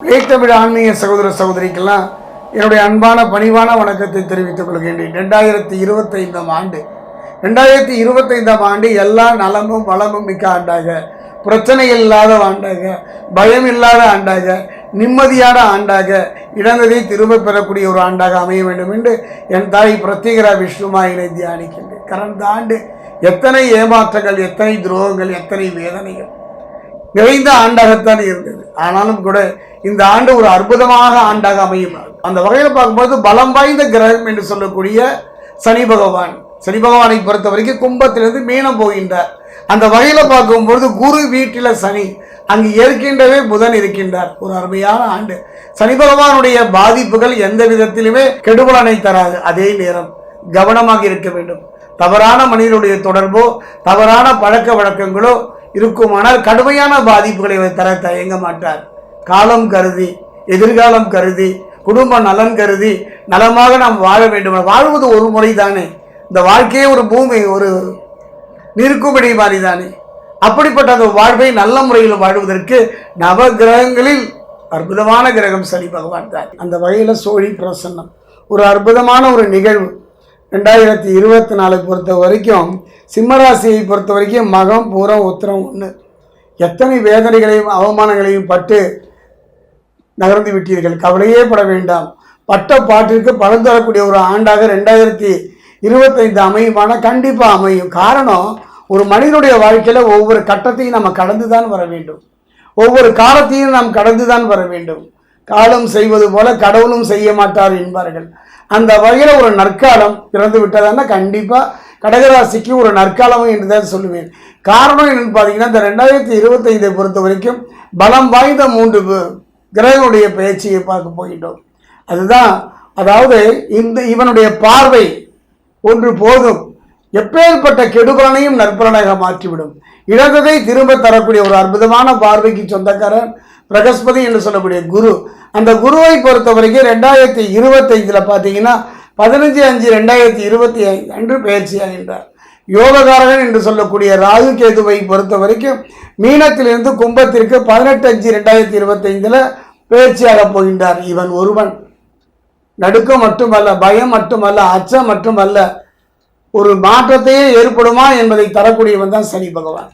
தமிழ் ஆன்மீக சகோதர சகோதரிக்கெல்லாம் என்னுடைய அன்பான பணிவான வணக்கத்தை தெரிவித்துக் கொள்கின்றேன். 2025 ஆண்டு எல்லா நலமும் வளமும் மிக்க ஆண்டாக, பிரச்சனைகள் இல்லாத ஆண்டாக, பயம் இல்லாத ஆண்டாக, நிம்மதியான ஆண்டாக, இழந்ததை திரும்ப பெறக்கூடிய ஒரு ஆண்டாக அமைய வேண்டும் என்று என் தாய் பிரத்யேகரா விஷ்ணுமாயினை தியானிக்கின்றேன். கடந்த ஆண்டு எத்தனை ஏமாற்றங்கள், எத்தனை துரோகங்கள், எத்தனை வேதனைகள் நிறைந்த ஆண்டாகத்தான் இருந்தது. ஆனாலும் கூட இந்த ஆண்டு ஒரு அற்புதமாக ஆண்டாக அமையும். அந்த வகையில் பார்க்கும்போது பலம் வாய்ந்த கிரகம் என்று சொல்லக்கூடிய சனி பகவானை பொறுத்த வரைக்கும் கும்பத்திலிருந்து மீனம் போகின்றார். அந்த வகையில் பார்க்கும்போது குரு வீட்டில் சனி, அங்கு இருக்கின்றவே புதன் இருக்கின்றார். ஒரு அருமையான ஆண்டு. சனி பகவானுடைய பாதிப்புகள் எந்த விதத்திலுமே கெடுபலனை தராது. அதே நேரம் கவனமாக இருக்க வேண்டும். தவறான மனிதனுடைய தொடர்போ தவறான பழக்க வழக்கங்களோ இருக்குமானால் கடுமையான பாதிப்புகளை தர தயங்க மாட்டார். காலம் கருதி, எதிர்காலம் கருதி, குடும்ப நலன் கருதி நலமாக நாம் வாழ வேண்டும். வாழ்வது ஒரு முறை தானே. இந்த வாழ்க்கையே ஒரு பூமி, ஒரு நிற்கும்படி மாதிரி தானே. அப்படிப்பட்ட அந்த வாழ்வை நல்ல முறையில் வாழ்வதற்கு நவ கிரகங்களில் அற்புதமான கிரகம் சனி பகவான் தான். அந்த வகையில் சோழி பிரசன்னம் ஒரு அற்புதமான ஒரு நிகழ்வு. 2024 பொறுத்த வரைக்கும் சிம்மராசியை பொறுத்த வரைக்கும் மகம் பூரம் உத்திரம் 1 எத்தனை வேதனைகளையும் அவமானங்களையும் பட்டு நகர்ந்து விட்டீர்கள். கவலையே பட வேண்டாம். பட்ட பாட்டிற்கு பலன் தரக்கூடிய ஒரு ஆண்டாக 2025 அமையுமான கண்டிப்பாக அமையும். காரணம், ஒரு மனிதனுடைய வாழ்க்கையில் ஒவ்வொரு கட்டத்தையும் நம்ம கடந்து தான் வர வேண்டும். ஒவ்வொரு காலத்தையும் நாம் கடந்து தான் வர வேண்டும். காலம் செய்வது போல கடவுளும் செய்ய மாட்டார் என்பார்கள். அந்த வகையில் ஒரு நற்காலம் பிறந்து விட்டதுன்னா கண்டிப்பாக கடகராசிக்கு ஒரு நற்காலம் என்று தான் சொல்லுவேன். காரணம் என்னன்னு பார்த்தீங்கன்னா, இந்த 2025 பொறுத்த வரைக்கும் பலம் வாய்ந்த 3 கிரகங்களுடைய பயிற்சியை பார்க்க போகின்றோம். அதுதான், அதாவது இவனுடைய பார்வை ஒன்று போதும், எப்பேற்பட்ட கெடுபலனையும் நற்பலனாக மாற்றிவிடும். இழந்ததை திரும்ப தரக்கூடிய ஒரு அற்புதமான பார்வைக்கு சொந்தக்காரன் பிரகஸ்பதி என்று சொல்லக்கூடிய குரு. அந்த குருவை பொறுத்த வரைக்கும் 2025 பார்த்தீங்கன்னா 15/5/2025 அன்று பயிற்சியாகின்றார். யோககாரகன் என்று சொல்லக்கூடிய ராகு கேதுவை பொறுத்த வரைக்கும் மீனத்திலிருந்து கும்பத்திற்கு 18/5/2025 பயிற்சியாக போகின்றார். இவன் ஒருவன் நடுக்கம் மட்டுமல்ல, பயம் மட்டுமல்ல, அச்சம் மட்டுமல்ல, ஒரு மாற்றத்தையே ஏற்படுமா என்பதை தரக்கூடியவன் தான் சனி பகவான்.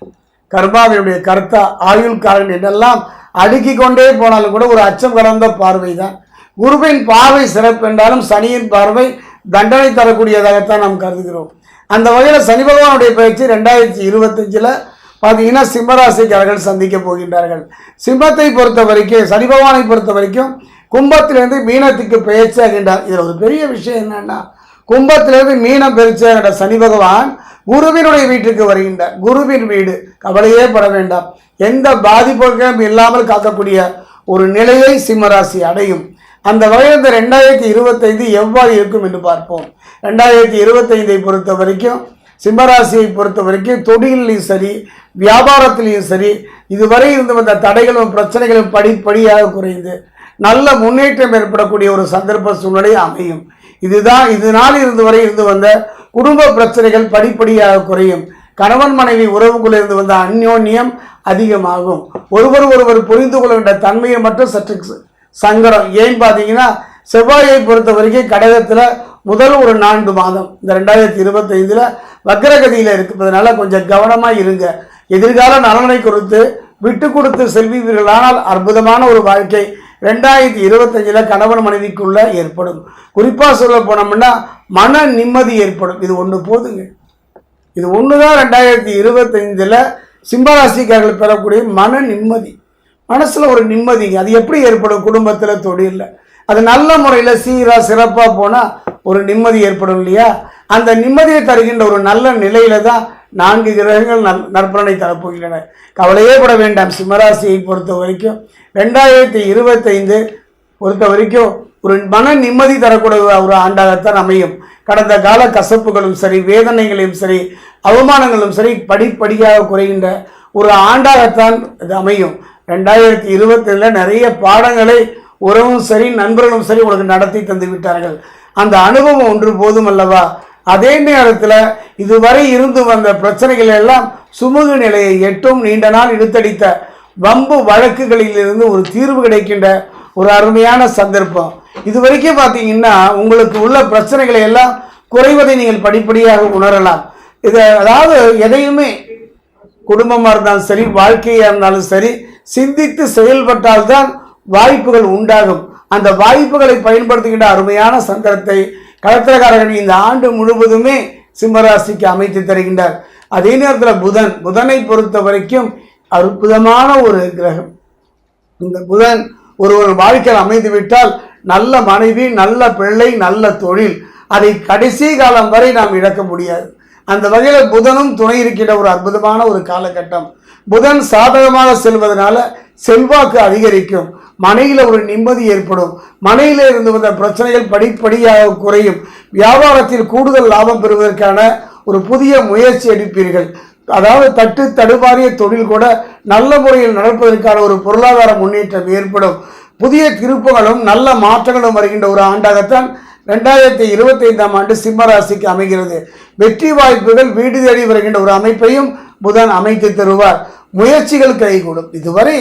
கர்மாவினுடைய கர்த்தா, ஆயுள்காரன் என்றெல்லாம் அடுக்கி கொண்டே போனாலும் கூட ஒரு அச்சம் கலந்த பார்வை தான். குருவின் பார்வை சிறப்பு என்றாலும் சனியின் பார்வை தண்டனை தரக்கூடியதாகத்தான் நாம் கருதுகிறோம். அந்த வகையில் சனி பகவானுடைய பயிற்சி 2025 பார்த்தீங்கன்னா சிம்மராசிக்காரர்கள் சந்திக்க போகின்றார்கள். சிம்மத்தை பொறுத்த வரைக்கும், சனி பகவானை பொறுத்த வரைக்கும் கும்பத்திலிருந்து மீனத்துக்கு பயிற்சியாகின்றார். இதில் ஒரு பெரிய விஷயம் என்னன்னா, கும்பத்திலிருந்து மீனம் பயிற்சியாகின்ற சனி பகவான் குருவினுடைய வீட்டுக்கு வருகின்றார். குருவின் வீடு, கவலையே பட வேண்டாம். எந்த பாதிப்புகளும் இல்லாமல் காக்கக்கூடிய ஒரு நிலையை சிம்மராசி அடையும். அந்த வகையில் இந்த 2025 எவ்வாறு இருக்கும் என்று பார்ப்போம். 2025 பொறுத்த வரைக்கும் சிம்மராசியை பொறுத்த வரைக்கும் தொழிலையும் சரி, வியாபாரத்திலையும் சரி, இதுவரை இருந்து வந்த தடைகளும் பிரச்சனைகளும் படிப்படியாக குறைந்து நல்ல முன்னேற்றம் ஏற்படக்கூடிய ஒரு சந்தர்ப்ப சூழ்நிலை அமையும். இதனால் இருந்து வந்த குடும்ப பிரச்சனைகள் படிப்படியாக குறையும். கணவன் மனைவி உறவுக்குள்ள இருந்து வந்த அந்யோன்யம் அதிகமாகும். ஒருவர் புரிந்து கொள்கின்ற தன்மையை மட்டும் சற்று சங்கடம். ஏன் பார்த்தீங்கன்னா, செவ்வாயை பொறுத்த வரைக்கும் கடகத்தில் முதல் ஒரு 4 மாதம் இந்த 2025 வக்ரகதியில் இருப்பதனால கொஞ்சம் கவனமாக இருங்க. எதிர்கால நலனை குறித்து விட்டு கொடுத்து செல்வீர்களானால் அற்புதமான ஒரு வாழ்க்கை 2025 கணவன் மனைவிக்குள்ள ஏற்படும். குறிப்பாக சொல்ல போனோம்னா மன நிம்மதி ஏற்படும். இது ஒன்று போதுங்க. இது ஒன்று தான் 2025 சிம்மராசிக்காரர்கள் பெறக்கூடிய மன நிம்மதி. மனசில் ஒரு நிம்மதிங்க. அது எப்படி ஏற்படும்? குடும்பத்தில், தொழிலில் அது நல்ல முறையில் சீராக சிறப்பாக போனால் ஒரு நிம்மதி ஏற்படும் இல்லையா? அந்த நிம்மதியை தருகின்ற ஒரு நல்ல நிலையில தான் 4 கிரகங்கள் நற்பலனை தரப்போகின்றன. கவலையே பட வேண்டாம். சிம்மராசியை பொறுத்த வரைக்கும் 2025 பொறுத்த வரைக்கும் ஒரு மன நிம்மதி தரக்கூடிய ஒரு ஆண்டாகத்தான் அமையும். கடந்த கால கசப்புகளும் சரி, வேதனைகளையும் சரி, அவமானங்களும் சரி படிப்படியாக குறைகின்ற ஒரு ஆண்டாகத்தான் இது அமையும். 2020 நிறைய பாடங்களை உறவும் சரி, நண்பர்களும் சரி உங்களுக்கு நடத்தி தந்து விட்டார்கள். அந்த அனுபவம் ஒன்று போதும் அல்லவா? அதே நேரத்தில் இதுவரை இருந்து வந்த பிரச்சனைகள் எல்லாம் சுமூக நிலையை எட்டும் நீண்ட நாள் இழுத்தடித்த வம்பு வழக்குகளிலிருந்து ஒரு தீர்வு கிடைக்கின்ற ஒரு அருமையான சந்தர்ப்பம். இது வரைக்கும் பார்த்தீங்கன்னா உங்களுக்கு உள்ள பிரச்சனைகளை எல்லாம் குறைவதை நீங்கள் படிப்படியாக உணரலாம். இது அதாவது எதையுமே குடும்பமாக இருந்தாலும் சரி, வாழ்க்கையாக இருந்தாலும் சரி, சிந்தித்து செயல்பட்டால்தான் வாய்ப்புகள் உண்டாகும். அந்த வாய்ப்புகளை பயன்படுத்துகின்ற அருமையான சந்தர்ப்பத்தை களத்திரக்காரர்கள் இந்த ஆண்டு முழுவதுமே சிம்மராசிக்கு அமைத்து தருகின்றார். அதே நேரத்தில் புதனை பொறுத்த வரைக்கும் அற்புதமான ஒரு கிரகம். இந்த புதன் ஒருவர் வாழ்க்கையில் அமைந்து விட்டால் நல்ல மனைவி, நல்ல பிள்ளை, நல்ல தொழில், அதை கடைசி காலம் வரை நாம் இழக்க முடியாது. அந்த வகையில் புதனும் துணை இருக்கின்ற ஒரு அற்புதமான ஒரு காலகட்டம். புதன் சாதகமாக செல்வதனால செல்வாக்கு அதிகரிக்கும், மனையில் ஒரு நிம்மதி ஏற்படும், மனையில் இருந்து வந்த பிரச்சனைகள் படிப்படியாக குறையும், வியாபாரத்தில் கூடுதல் லாபம் பெறுவதற்கான ஒரு புதிய முயற்சி எடுப்பீர்கள். அதாவது தடுமாறிய தொழில் கூட நல்ல முறையில் நடப்பதற்கான ஒரு பொருளாதார முன்னேற்றம் ஏற்படும். புதிய திருப்பங்களும் நல்ல மாற்றங்களும் வருகின்ற ஒரு ஆண்டாகத்தான் 2025ஆம் ஆண்டு சிம்மராசிக்கு அமைகிறது. வெற்றி வாய்ப்புகள் வீடு தேடி வருகின்ற ஒரு அமைப்பையும் புதன் அமைத்து தருவார். முயற்சிகள் கைகூடும். இதுவரை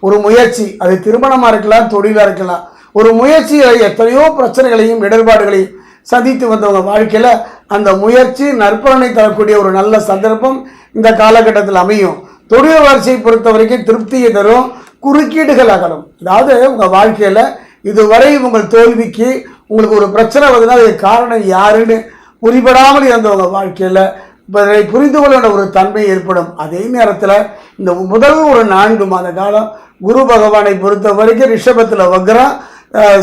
ஒரு முயற்சி, அது திருமணமாக இருக்கலாம், தொழிலாக இருக்கலாம், ஒரு முயற்சிகளை எத்தனையோ பிரச்சனைகளையும் இடர்பாடுகளையும் சந்தித்து வந்தவங்க வாழ்க்கையில் அந்த முயற்சி நற்பலனை தரக்கூடிய ஒரு நல்ல சந்தர்ப்பம் இந்த காலகட்டத்தில் அமையும். தொழில் வளர்ச்சியை பொறுத்த வரைக்கும் திருப்தியை தரும், குறுக்கீடுகள் அகலும். அதாவது உங்கள் வாழ்க்கையில் இதுவரை உங்கள் தோல்விக்கு உங்களுக்கு ஒரு பிரச்சனை வருதுன்னா அது காரணம் யாருன்னு புரிபடாமல் இருந்தவங்க வாழ்க்கையில் இதை புரிந்து கொள்ள ஒரு தன்மை ஏற்படும். அதே நேரத்தில் இந்த முதல் ஒரு 4 மாத காலம் குரு பகவானை பொறுத்த வரைக்கும் ரிஷபத்தில் வக்ரம்,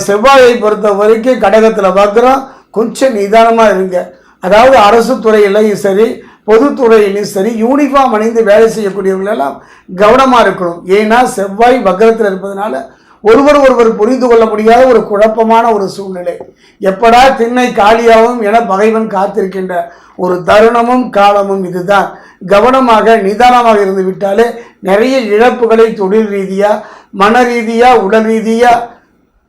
செவ்வாயை பொறுத்த வரைக்கும் கடகத்தில் வக்ரம். கொஞ்சம் நிதானமாக இருங்க. அதாவது அரசு துறையிலையும் சரி, பொதுத்துறையிலையும் சரி, யூனிஃபார்ம் அணிந்து வேலை செய்யக்கூடியவங்களெல்லாம் கவனமாக இருக்கணும். ஏன்னா செவ்வாய் வக்ரத்தில் இருப்பதனால ஒருவர் புரிந்து கொள்ள முடியாத ஒரு குழப்பமான ஒரு சூழ்நிலை. எப்படா திண்ணை காலியாகும் என பகைவன் காத்திருக்கின்ற ஒரு தருணமும் காலமும் இதுதான். கவனமாக நிதானமாக இருந்து விட்டாலே நிறைய இழப்புகளை தொழில் ரீதியாக, மன ரீதியாக, உடல் ரீதியாக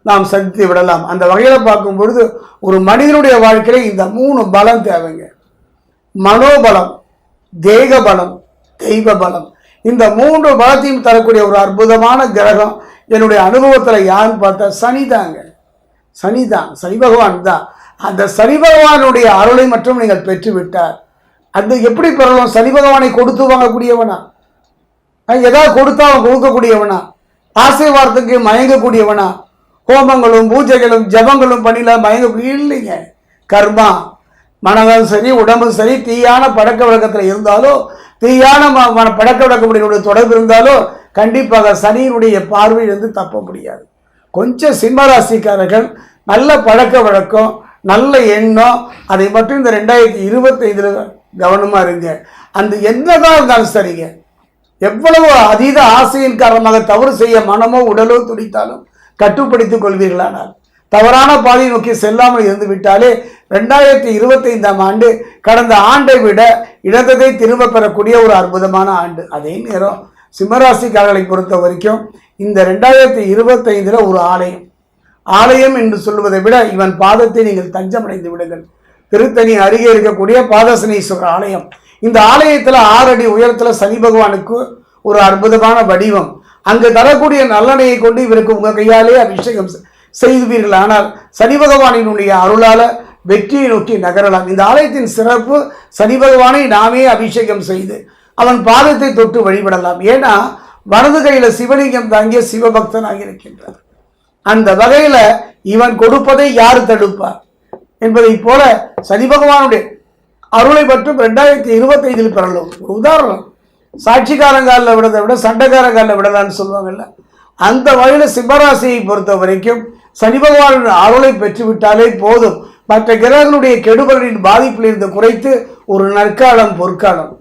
நாம் சந்தித்து விடலாம். அந்த வகையில் பார்க்கும் பொழுது ஒரு மனிதனுடைய வாழ்க்கையில் இந்த 3 பலம் தேவைங்க. மனோபலம், தேக பலம், தெய்வ பலம். இந்த 3 பலத்தையும் தரக்கூடிய ஒரு அற்புதமான கிரகம் என்னுடைய அனுபவத்தில் யாருன்னு பார்த்தா சனி தான், சனி பகவான் தான். அந்த சனி பகவானுடைய அருளை மட்டும் நீங்கள் பெற்றுவிட்டார். அது எப்படி பெறலாம்? சனி பகவானை கொடுத்து வாங்கக்கூடியவனா, ஏதாவது கொடுத்தா அவன் கொடுக்கக்கூடியவனா, ஆசை வார்த்தைக்கு மயங்கக்கூடியவனா, ஹோமங்களும் பூஜைகளும் ஜபங்களும் பண்ணில மயங்க இல்லைங்க. கர்மா, மனதும் சரி, உடம்பும் சரி, தீயான பழக்க வழக்கத்தில் இருந்தாலோ, தீயான பழக்க வழக்கமுடைய தொடர்பு இருந்தாலோ கண்டிப்பாக சனியினுடைய பார்வையிலிருந்து தப்ப முடியாது. கொஞ்சம் சிம்மராசிக்காரர்கள் நல்ல பழக்க வழக்கம், நல்ல எண்ணம், அதை மட்டும் இந்த 2025 கவனமாக இருங்க. அந்த என்னதான் இருந்தாலும் சரிங்க, எவ்வளவு அதீத ஆசையின் காரணமாக தவறு செய்ய மனமோ உடலோ துடித்தாலும் கட்டுப்படுத்திக் கொள்வீர்களானால், தவறான பாதையை நோக்கி செல்லாமல் இருந்து விட்டாலே 2025ஆம் ஆண்டு கடந்த ஆண்டை விட இழந்ததை திரும்ப பெறக்கூடிய ஒரு அற்புதமான ஆண்டு. அதே நேரம் சிம்மராசிக்காரர்களை பொறுத்த வரைக்கும் இந்த 2025 ஒரு ஆலயம் என்று சொல்வதை விட இவன் பாதத்தை நீங்கள் தஞ்சமடைந்து விடுங்கள். திருத்தணி அருகே இருக்கக்கூடிய பாதசனீஸ்வரர் ஆலயம். இந்த ஆலயத்தில் 6 அடி உயரத்தில் சனி பகவானுக்கு ஒரு அற்புதமான வடிவம். அங்கு தரக்கூடிய நல்லெண்ணெயை கொண்டு இவருக்கு உங்கள் கையாலே அபிஷேகம் செய்துவீர்கள். ஆனால் சனி பகவானினுடைய அருளால வெற்றியை நோக்கி நகரலாம். இந்த ஆலயத்தின் சிறப்பு, சனி பகவானை நாமே அபிஷேகம் செய்து அவன் பாதத்தை தொட்டு வழிபடலாம். ஏன்னா வலது கையில சிவலிங்கம் தாங்கிய சிவபக்தனாக இருக்கின்றார். அந்த வகையில இவன் கொடுப்பதை யார் தடுப்பார் என்பதை போல சனி பகவானுடைய அருளை மட்டும் 2025 பெறலாம். உதாரணம், சாட்சிக்காரங்காலில் விடதை விட சண்டைக்காரங்காலில் விடலான்னு சொல்லுவாங்கல்ல, அந்த வகையில் சிம்மராசியை பொறுத்த வரைக்கும் சனி பகவானுடைய அருளை பெற்றுவிட்டாலே போதும். மற்ற கிரகங்களுடைய கெடுபலின் பாதிப்பிலிருந்து குறைத்து ஒரு நற்காலம் பொற்காலம்